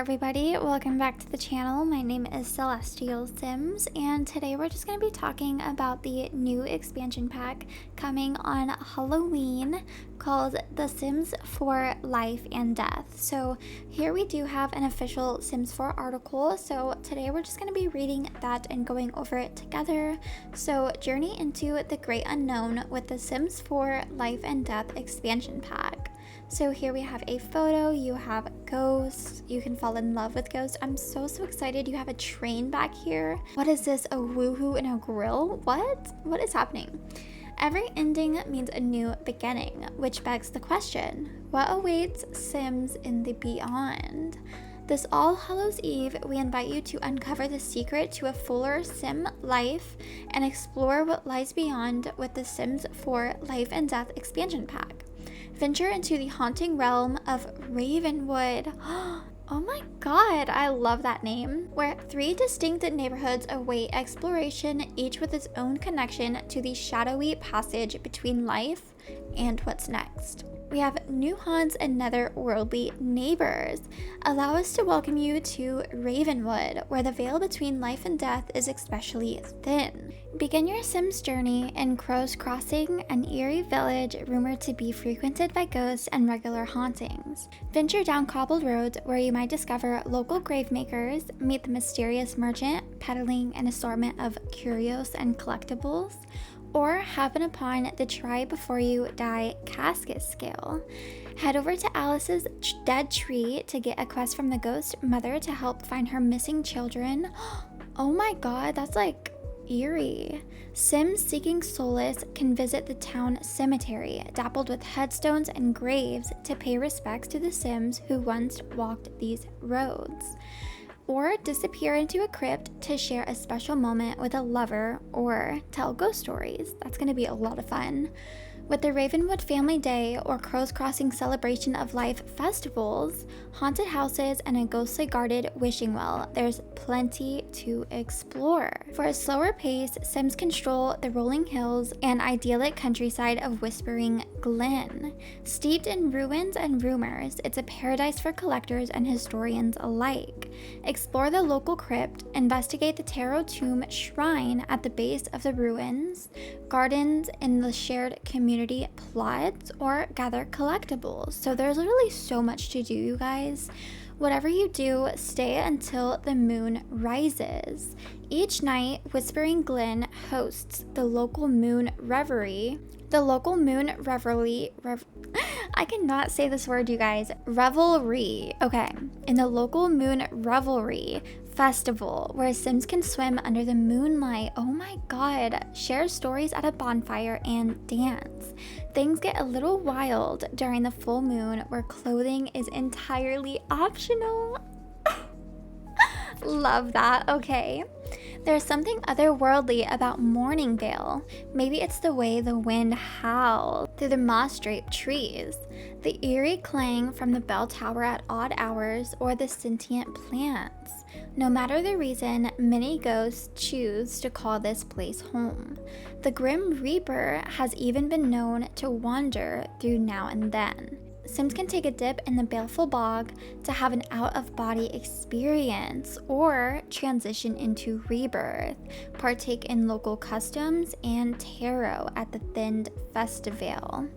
everybody, welcome back to the channel. My name is CelestialSims, and today we're just going to be talking about the new expansion pack coming on Halloween called The Sims for Life and Death. So here we do have an official Sims 4 article, so today we're just going to be reading that and going over it together. So journey into the great unknown with the Sims 4 Life and Death expansion pack. So here we have a photo, you have ghosts, you can fall in love with ghosts. I'm so excited. You have a train back here. What is this, a woohoo and a grill? What is happening? Every ending means a new beginning, which begs the question, what awaits Sims in the beyond? This All Hallows Eve, we invite you to uncover the secret to a fuller Sim life and explore what lies beyond with the Sims 4 Life and Death expansion pack. Venture into the haunting realm of Ravenwood. Oh my god, I love that name. Where 3 distinct neighborhoods await exploration, each with its own connection to the shadowy passage between life and what's next. We have new haunts and netherworldly neighbors. Allow us to welcome you to Ravenwood, where the veil between life and death is especially thin. Begin your Sims journey in Crow's Crossing, an eerie village rumored to be frequented by ghosts and regular hauntings. Venture down cobbled roads where you might discover local grave makers, meet the mysterious merchant peddling an assortment of curios and collectibles, or happen upon the try before you die casket scale. Head over to Alice's dead tree to get a quest from the ghost mother to help find her missing children. Oh my god, that's like eerie. Sims seeking solace can visit the town cemetery, dappled with headstones and graves, to pay respects to the Sims who once walked these roads. Or disappear into a crypt to share a special moment with a lover or tell ghost stories. That's going to be a lot of fun. With the Ravenwood Family Day or Crow's Crossing Celebration of Life festivals, haunted houses, and a ghostly guarded wishing well, there's plenty to explore. For a slower pace, Sims can stroll the rolling hills and idyllic countryside of Whispering Glen. Steeped in ruins and rumors, it's a paradise for collectors and historians alike. Explore the local crypt, investigate the Tarot Tomb shrine at the base of the ruins, gardens in the shared community plots, or gather collectibles. So there's literally so much to do, you guys. Whatever you do, stay until the moon rises. Each night, Whispering Glen hosts the local moon revelry. I cannot say this word, you guys. Revelry. Okay. In the local moon revelry festival, where Sims can swim under the moonlight. Oh my god. Share stories at a bonfire and dance. Things get a little wild during the full moon, where clothing is entirely optional. Love that. Okay. There's something otherworldly about Morningvale. Maybe it's the way the wind howls through the moss-draped trees, the eerie clang from the bell tower at odd hours, or the sentient plants. No matter the reason, many ghosts choose to call this place home. The Grim Reaper has even been known to wander through now and then. Sims can take a dip in the baleful bog to have an out-of-body experience, or transition into rebirth, partake in local customs and tarot at the thinned festival,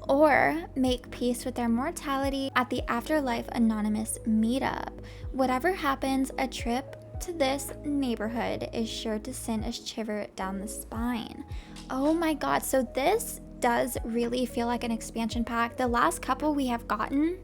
or make peace with their mortality at the Afterlife Anonymous meetup. Whatever happens, a trip to this neighborhood is sure to send a shiver down the spine. Oh my god, so this does really feel like an expansion pack. The last couple we have gotten,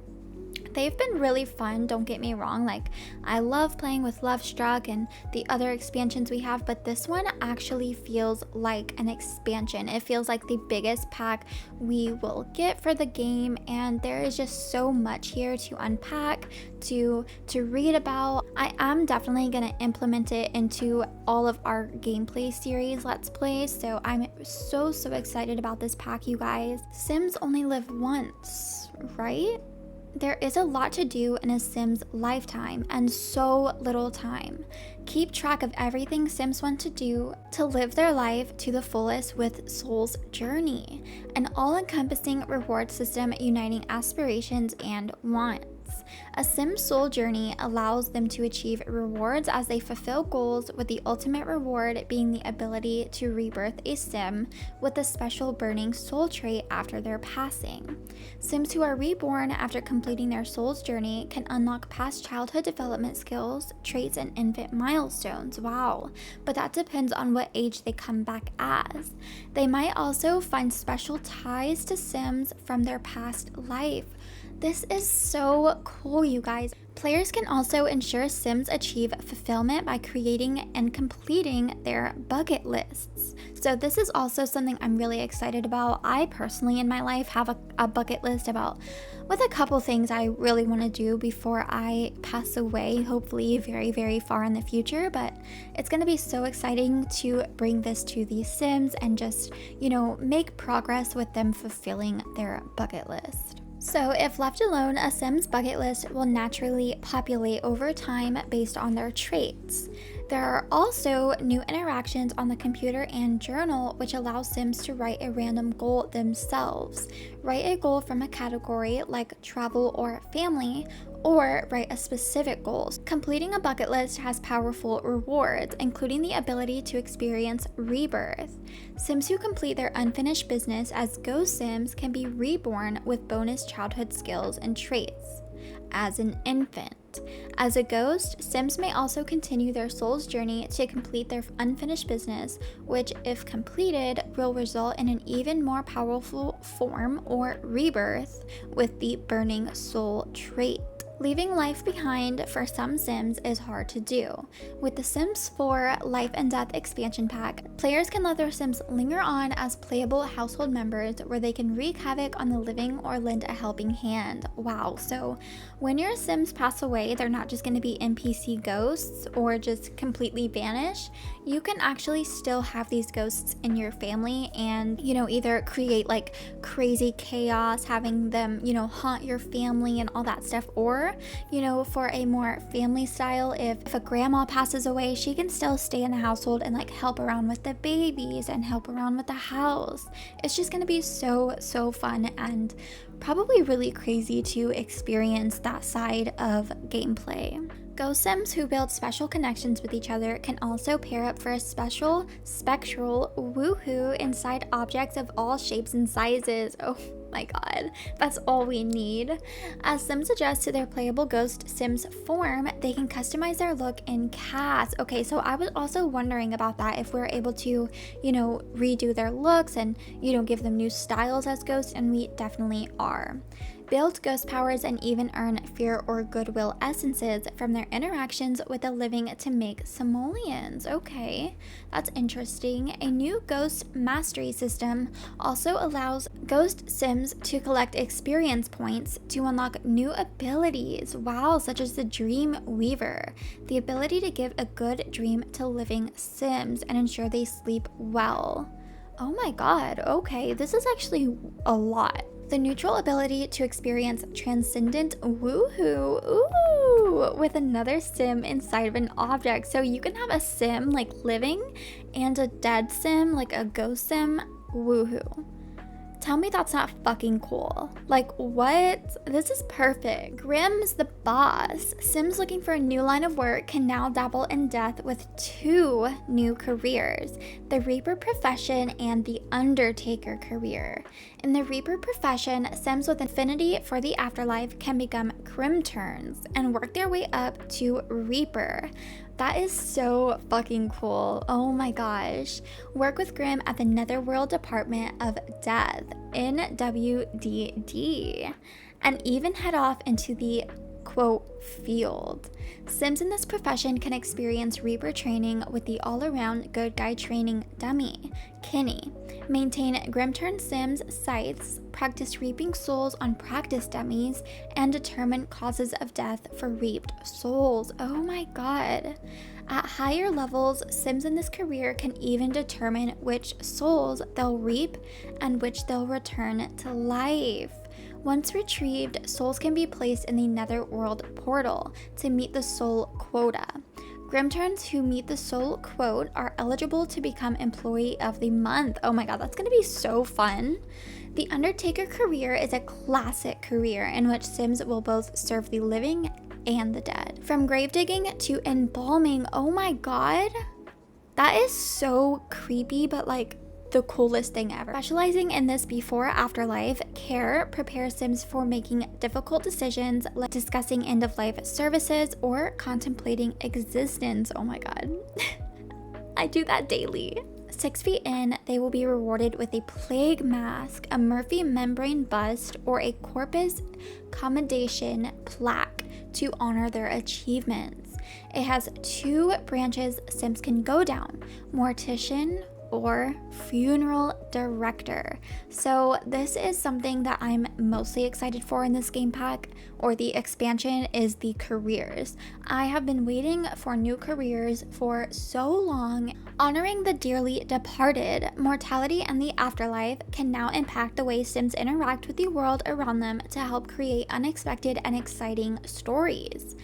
they've been really fun, don't get me wrong. Like, I love playing with Love Struck and the other expansions we have, but this one actually feels like an expansion. It feels like the biggest pack we will get for the game, and there is just so much here to unpack, to read about. I am definitely gonna implement it into all of our gameplay series Let's Plays, so I'm so excited about this pack, you guys. Sims only live once, right? There is a lot to do in a Sims lifetime and so little time. Keep track of everything Sims want to do to live their life to the fullest with Soul's Journey, an all-encompassing reward system uniting aspirations and wants. traits. A Sim's soul journey allows them to achieve rewards as they fulfill goals, with the ultimate reward being the ability to rebirth a Sim with a special burning soul trait after their passing. Sims who are reborn after completing their soul's journey can unlock past childhood development skills, traits, and infant milestones. Wow, but that depends on what age they come back as. They might also find special ties to Sims from their past life. This is so cool, you guys. Players can also ensure Sims achieve fulfillment by creating and completing their bucket lists. So this is also something I'm really excited about. I personally in my life have a bucket list with a couple things I really want to do before I pass away, hopefully very, very far in the future. But it's going to be so exciting to bring this to the Sims and just, make progress with them fulfilling their bucket list. So if left alone, a Sim's bucket list will naturally populate over time based on their traits. There are also new interactions on the computer and journal, which allows Sims to write a random goal themselves. Write a goal from a category like travel or family, or write a specific goal. Completing a bucket list has powerful rewards, including the ability to experience rebirth. Sims who complete their unfinished business as ghost Sims can be reborn with bonus childhood skills and traits. As an infant. As a ghost, Sims may also continue their soul's journey to complete their unfinished business, which, if completed, will result in an even more powerful form or rebirth with the burning soul trait. Leaving life behind for some Sims is hard to do. With the Sims 4 Life and Death expansion pack, players can let their Sims linger on as playable household members where they can wreak havoc on the living or lend a helping hand. Wow, so when your Sims pass away, they're not just going to be NPC ghosts or just completely vanish. You can actually still have these ghosts in your family and, either create like crazy chaos, having them, haunt your family and all that stuff, or for a more family style, if a grandma passes away, she can still stay in the household and like help around with the babies and help around with the house. It's just going to be so fun and probably really crazy to experience that side of gameplay. Ghost Sims who build special connections with each other can also pair up for a special spectral woohoo inside objects of all shapes and sizes. Oh my god, that's all we need. As Sims adjust to their playable ghost Sims form, they can customize their look in CAS. Okay, so I was also wondering about that, if we're able to, redo their looks and, give them new styles as ghosts, and we definitely are. Build ghost powers and even earn fear or goodwill essences from their interactions with the living to make simoleons. Okay, that's interesting. A new ghost mastery system also allows ghost Sims to collect experience points to unlock new abilities. Wow, such as the Dream Weaver, the ability to give a good dream to living Sims and ensure they sleep well. Oh my god, okay, this is actually a lot. The neutral ability to experience transcendent woohoo, ooh, with another Sim inside of an object. So you can have a Sim like living and a dead Sim, like a ghost Sim, woohoo. Tell me that's not fucking cool. Like, what? This is perfect. Grimm's the boss. Sims looking for a new line of work can now dabble in death with 2 new careers, the Reaper profession and the Undertaker career. In the Reaper profession, Sims with affinity for the afterlife can become Crimturns and work their way up to Reaper. That is so fucking cool. Oh my gosh. Work with Grimm at the Netherworld Department of Death, NWDD, and even head off into the quote field. Sims in this profession can experience Reaper training with the all-around good guy training dummy, Kenny, maintain Grimturn Sims sites, practice reaping souls on practice dummies, and determine causes of death for reaped souls. Oh my god. At higher levels, Sims in this career can even determine which souls they'll reap and which they'll return to life. Once retrieved, souls can be placed in the Netherworld portal to meet the soul quota. Grimturns who meet the soul quote are eligible to become Employee of the Month. Oh my god, that's gonna be so fun. The Undertaker career is a classic career in which Sims will both serve the living and the dead. From grave digging to embalming, oh my god. That is so creepy, but like the coolest thing ever. Specializing in this before afterlife care prepares Sims for making difficult decisions like discussing end-of-life services or contemplating existence. Oh my god. I do that daily. 6 feet in, they will be rewarded with a plague mask, a Murphy membrane bust, or a corpus commendation plaque to honor their achievements. It has 2 branches Sims can go down: mortician or funeral director. So this is something that I'm mostly excited for in this game pack, or the expansion, is the careers. I have been waiting for new careers for so long. Honoring the dearly departed, mortality and the afterlife can now impact the way Sims interact with the world around them to help create unexpected and exciting stories.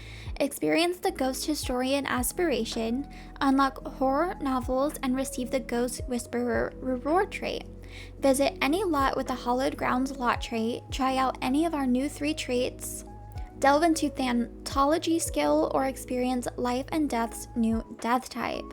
Experience the Ghost Historian aspiration, unlock horror novels, and receive the Ghost Whisperer reward trait. Visit any lot with the Hallowed Grounds lot trait, try out any of our new 3 traits, delve into Thantology skill, or experience Life and Death's new death type.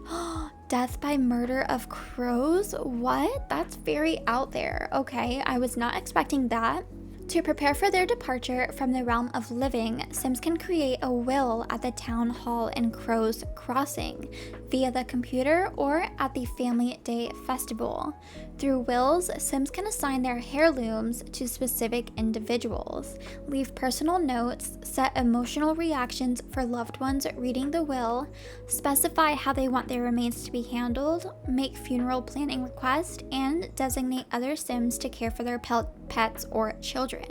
Death by murder of crows? What? That's very out there. Okay, I was not expecting that. To prepare for their departure from the realm of living, Sims can create a will at the town hall in Crow's Crossing, via the computer, or at the Family Day Festival. Through wills, Sims can assign their heirlooms to specific individuals, leave personal notes, set emotional reactions for loved ones reading the will, specify how they want their remains to be handled, make funeral planning requests, and designate other Sims to care for their pets or children.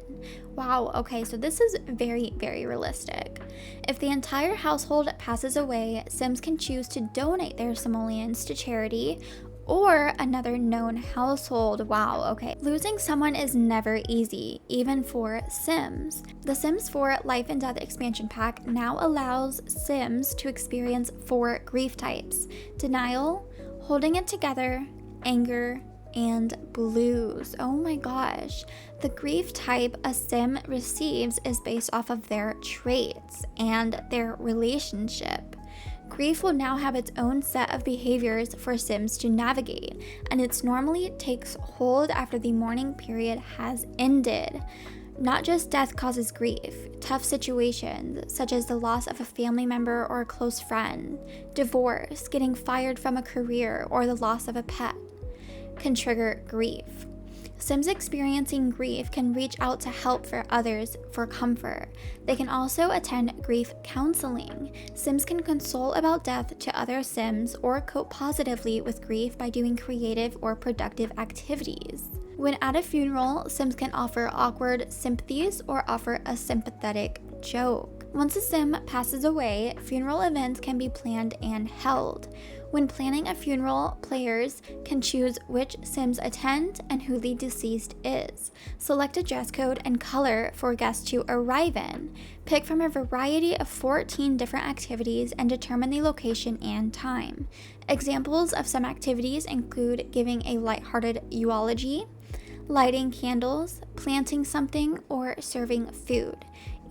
Wow, okay, so this is very, very realistic. If the entire household passes away, Sims can choose to donate their simoleons to charity or another known household. Wow, okay. Losing someone is never easy, even for Sims. The Sims 4 Life and Death expansion pack now allows Sims to experience 4 grief types: denial, holding it together, anger, and blues. Oh my gosh. The grief type a Sim receives is based off of their traits and their relationship. Grief will now have its own set of behaviors for Sims to navigate, and it normally takes hold after the mourning period has ended. Not just death causes grief. Tough situations, such as the loss of a family member or a close friend, divorce, getting fired from a career, or the loss of a pet, can trigger grief. Sims experiencing grief can reach out to help for others for comfort. They can also attend grief counseling. Sims can console about death to other Sims or cope positively with grief by doing creative or productive activities. When at a funeral, Sims can offer awkward sympathies or offer a sympathetic joke. Once a Sim passes away, funeral events can be planned and held. When planning a funeral, players can choose which Sims attend and who the deceased is. Select a dress code and color for guests to arrive in. Pick from a variety of 14 different activities and determine the location and time. Examples of some activities include giving a lighthearted eulogy, lighting candles, planting something, or serving food.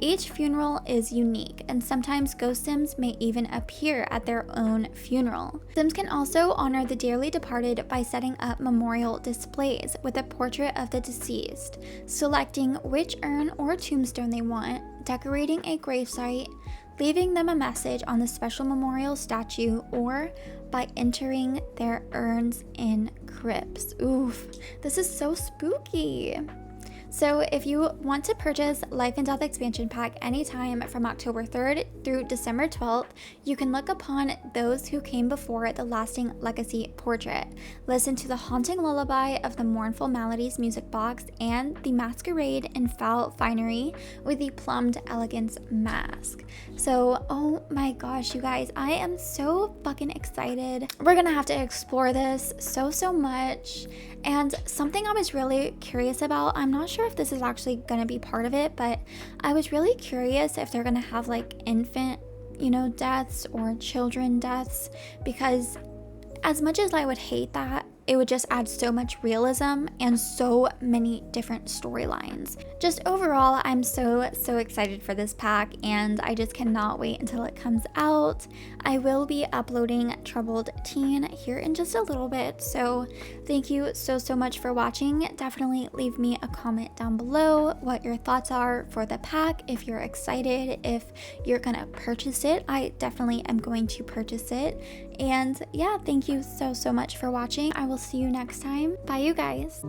Each funeral is unique, and sometimes ghost Sims may even appear at their own funeral. Sims can also honor the dearly departed by setting up memorial displays with a portrait of the deceased, selecting which urn or tombstone they want, decorating a gravesite, leaving them a message on the special memorial statue, or by entering their urns in crypts. Oof, this is so spooky. So if you want to purchase Life and Death expansion pack anytime from October 3rd through December 12th, you can look upon those who came before the lasting legacy portrait, listen to the haunting lullaby of the mournful maladies music box, and the masquerade in foul finery with the plumbed elegance mask. So, oh my gosh, you guys, I am so fucking excited. We're gonna have to explore this so much. And something I was really curious about, I'm not sure if this is actually going to be part of it, but I was really curious if they're going to have like infant deaths or children deaths, because as much as I would hate that, it would just add so much realism and so many different storylines. Just overall, I'm so excited for this pack, and I just cannot wait until it comes out. I will be uploading Troubled Teen here in just a little bit, so thank you so much for watching. Definitely leave me a comment down below what your thoughts are for the pack, if you're excited, if you're gonna purchase it. I definitely am going to purchase it. And yeah, thank you so much for watching. I will see you next time. Bye, you guys.